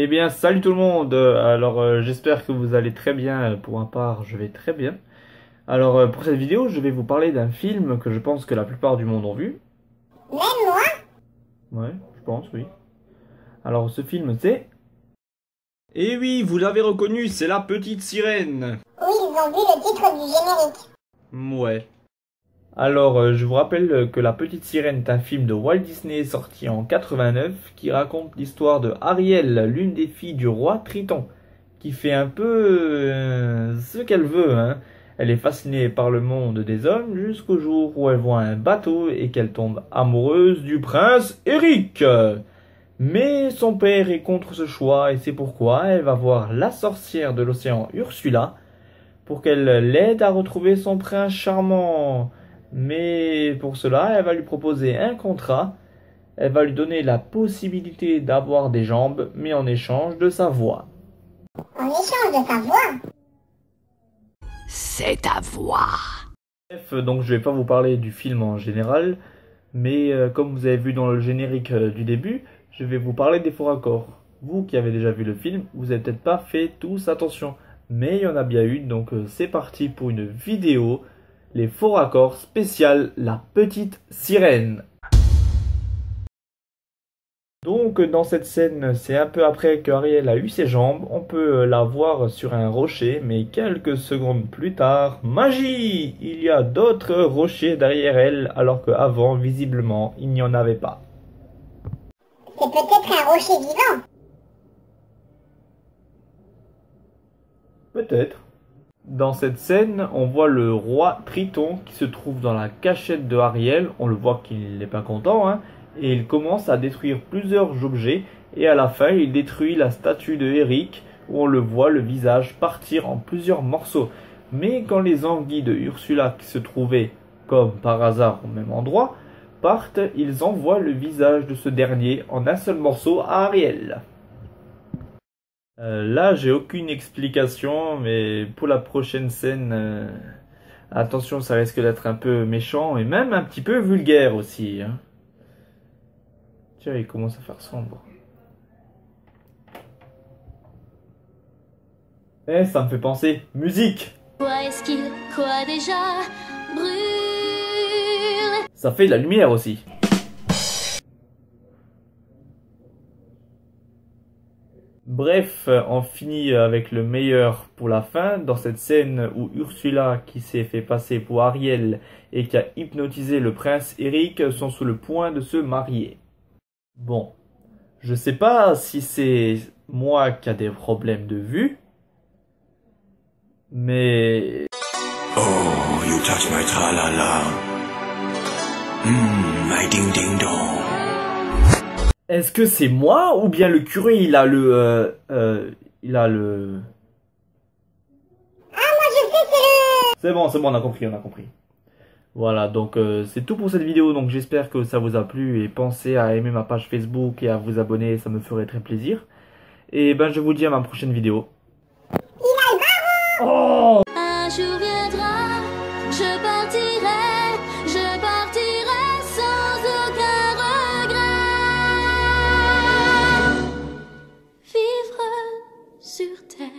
Eh bien, salut tout le monde. J'espère que vous allez très bien. Pour ma part, je vais très bien. Pour cette vidéo, je vais vous parler d'un film que je pense que la plupart du monde ont vu. Même moi? Ouais, je pense, oui. Alors, ce film, c'est... Eh oui, vous l'avez reconnu, c'est La Petite Sirène. Oui, ils ont vu le titre du générique. Ouais. Je vous rappelle que La Petite Sirène est un film de Walt Disney sorti en 89 qui raconte l'histoire de Ariel, l'une des filles du roi Triton, qui fait un peu ce qu'elle veut, hein. Elle est fascinée par le monde des hommes jusqu'au jour où elle voit un bateau et qu'elle tombe amoureuse du prince Eric. Mais son père est contre ce choix et c'est pourquoi elle va voir la sorcière de l'océan Ursula pour qu'elle l'aide à retrouver son prince charmant. Mais pour cela, elle va lui proposer un contrat. Elle va lui donner la possibilité d'avoir des jambes, mais en échange de sa voix. En échange de sa voix? C'est ta voix. Bref, donc je vais pas vous parler du film en général, mais comme vous avez vu dans le générique du début, je vais vous parler des faux raccords. Vous qui avez déjà vu le film, vous avez peut-être pas fait tous attention, mais il y en a bien eu, donc c'est parti pour une vidéo, les faux raccords spécial La Petite Sirène. Donc dans cette scène, c'est un peu après que Ariel a eu ses jambes, on peut la voir sur un rocher, mais quelques secondes plus tard, magie! Il y a d'autres rochers derrière elle, alors qu'avant, visiblement, il n'y en avait pas. C'est peut-être un rocher vivant. Peut-être. Dans cette scène, on voit le roi Triton qui se trouve dans la cachette de Ariel, on le voit qu'il n'est pas content, hein. Et il commence à détruire plusieurs objets et à la fin il détruit la statue de Eric où on le voit le visage partir en plusieurs morceaux. Mais quand les anguilles de Ursula qui se trouvaient comme par hasard au même endroit partent, ils envoient le visage de ce dernier en un seul morceau à Ariel. Là j'ai aucune explication, mais pour la prochaine scène, attention, ça risque d'être un peu méchant et même un petit peu vulgaire aussi, hein. Tiens, il commence à faire sombre. Eh, ça me fait penser. Musique! Quoi est-ce qu'il, quoi déjà, brûle? Ça fait de la lumière aussi. Bref, on finit avec le meilleur pour la fin. Dans cette scène où Ursula, qui s'est fait passer pour Ariel et qui a hypnotisé le prince Eric, sont sur le point de se marier. Bon, je sais pas si c'est moi qui a des problèmes de vue, mais... Oh, you touch my tra-la-la. My ding-ding-dong. Est-ce que c'est moi ou bien le curé il a le... il a le... Ah, moi je sais, c'est le... C'est bon, on a compris, on a compris. Voilà, donc c'est tout pour cette vidéo, donc j'espère que ça vous a plu et pensez à aimer ma page Facebook et à vous abonner, ça me ferait très plaisir. Et ben je vous dis à ma prochaine vidéo. Il a le baron! Oh! Un jour viendra, je partirai sans aucun regret. Vivre sur terre.